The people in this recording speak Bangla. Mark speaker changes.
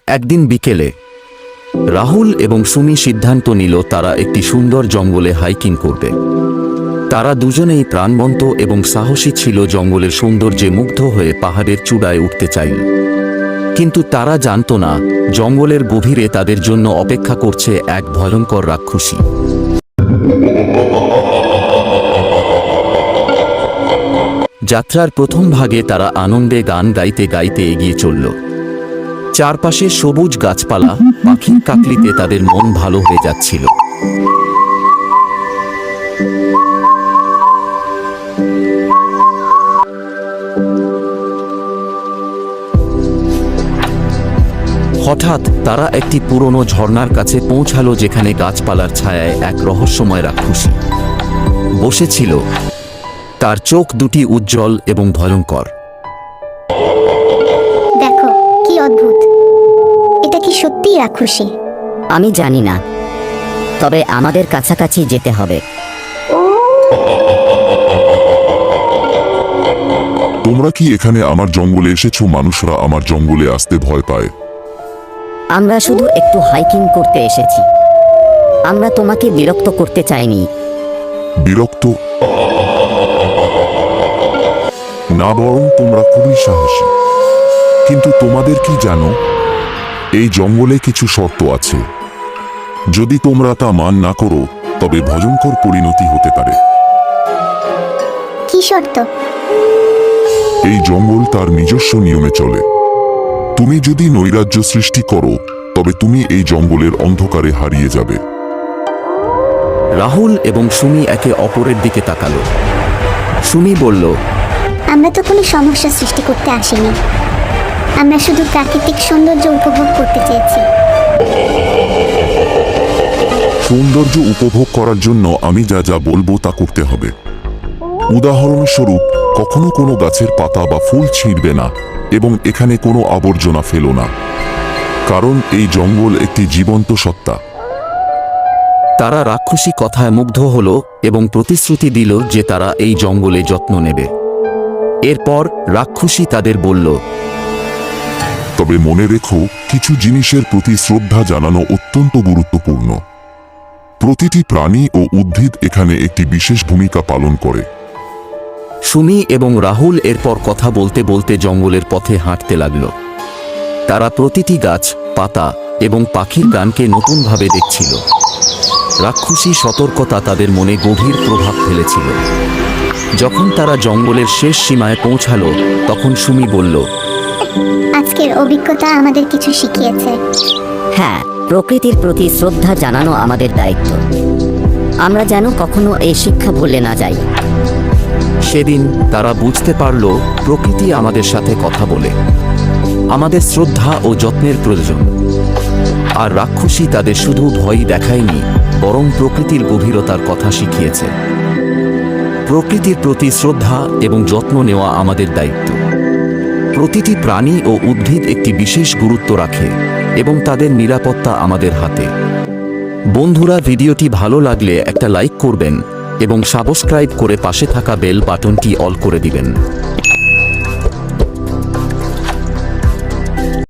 Speaker 1: একদিন বিকেলে রাহুল এবং সুমি সিদ্ধান্ত নিল তারা একটি সুন্দর জঙ্গলে হাইকিং করবে। তারা দুজনেই প্রাণবন্ত এবং সাহসী ছিল, জঙ্গলের সৌন্দর্যে মুগ্ধ হয়ে পাহাড়ের চূড়ায় উঠতে চাইল। কিন্তু তারা জানত না জঙ্গলের গভীরে তাদের জন্য অপেক্ষা করছে এক ভয়ঙ্কর রাক্ষসী। যাত্রার প্রথম ভাগে তারা আনন্দে গান গাইতে গাইতে এগিয়ে চলল। চারপাশে সবুজ গাছপালা, পাখির কাকলিতে তাদের মন ভালো হয়ে যাচ্ছিল। হঠাৎ তারা একটি পুরনো ঝর্ণার কাছে পৌঁছালো, যেখানে গাছপালার ছায়ায় এক রহস্যময় রাক্ষসী বসেছিল। তার চোখ দুটি উজ্জ্বল এবং ভয়ঙ্কর।
Speaker 2: দেখো কি অদ্ভুত, এটা কি সত্যি রাক্ষসী?
Speaker 3: আমি জানি না, তবে আমাদের কাছাকাছি যেতে হবে।
Speaker 4: তোমরা কি এখানে আমার জঙ্গলে এসেছো? মানুষরা আমার জঙ্গলে আসতে ভয় পায়।
Speaker 3: আমরা শুধু একটু হাইকিং করতে এসেছি। আমরা তোমাকে বিরক্ত করতে চাইনি।
Speaker 4: বিরক্ত না, বরং তোমরা খুবই সাহসী। কিন্তু তোমাদের কি জানো, এই জঙ্গলে কিছু শর্ত আছে। যদি তোমরা তা মান না করো, তবে ভয়ঙ্কর পরিণতি হতে পারে।
Speaker 2: কি শর্ত?
Speaker 4: এই জঙ্গল তার নিজস্ব নিয়মে চলে। তুমি যদি নৈরাজ্য সৃষ্টি করো, তবে তুমি এই জঙ্গলের অন্ধকারে হারিয়ে যাবে।
Speaker 1: রাহুল এবং সুমি একে অপরের দিকে তাকালো। সুমি বলল,
Speaker 2: আমরা তো কোনো সমস্যা সৃষ্টি করতে আসিনি, আমরা শুধু প্রাকৃতিক সৌন্দর্য উপভোগ করতে চেয়েছি।
Speaker 4: সৌন্দর্য উপভোগ করার জন্য আমি যা যা বলবো তা করতে হবে। উদাহরণস্বরূপ, কখনো কোনো গাছের পাতা বা ফুল ছিঁড়বে না এবং এখানে কোনো আবর্জনা ফেলো না, কারণ এই জঙ্গল একটি জীবন্ত সত্তা।
Speaker 1: তারা রাক্ষসী কথায় মুগ্ধ হল এবং প্রতিশ্রুতি দিল যে তারা এই জঙ্গলে যত্ন নেবে। এরপর রাক্ষসী তাদের বলল,
Speaker 4: তবে মনে রেখো, কিছু জিনিসের প্রতি শ্রদ্ধা জানানো অত্যন্ত গুরুত্বপূর্ণ। প্রতিটি প্রাণী ও উদ্ভিদ এখানে একটি বিশেষ ভূমিকা পালন করে।
Speaker 1: সুমি এবং রাহুল এরপর কথা বলতে বলতে জঙ্গলের পথে হাঁটতে লাগল। তারা প্রতিটি গাছ, পাতা এবং পাখির গানকে নতুনভাবে দেখছিল। রাক্ষসী সতর্কতা তাদের মনে গভীর প্রভাব ফেলেছিল। যখন তারা জঙ্গলের শেষ সীমায় পৌঁছালো, তখন সুমি বলল,
Speaker 2: আজকের অভিজ্ঞতা আমাদের কিছু শিখিয়েছে।
Speaker 3: হ্যাঁ, প্রকৃতির প্রতি শ্রদ্ধা জানানো আমাদের দায়িত্ব। আমরা যেন কখনো এই শিক্ষা ভুলে না যাই।
Speaker 1: সেদিন তারা বুঝতে পারল প্রকৃতি আমাদের সাথে কথা বলে, আমাদের শ্রদ্ধা ও যত্নের প্রয়োজন। আর রাক্ষসী তাদের শুধু ভয় দেখায়নি, বরং প্রকৃতির গভীরতার কথা শিখিয়েছে। প্রকৃতির প্রতি শ্রদ্ধা এবং যত্ন নেওয়া আমাদের দায়িত্ব। প্রতিটি প্রাণী ও উদ্ভিদ একটি বিশেষ গুরুত্ব রাখে এবং তাদের নিরাপত্তা আমাদের হাতে। বন্ধুরা, ভিডিওটি ভালো লাগলে একটা লাইক করবেন এবং সাবস্ক্রাইব করে পাশে থাকা বেল বাটনটি অল করে দিবেন।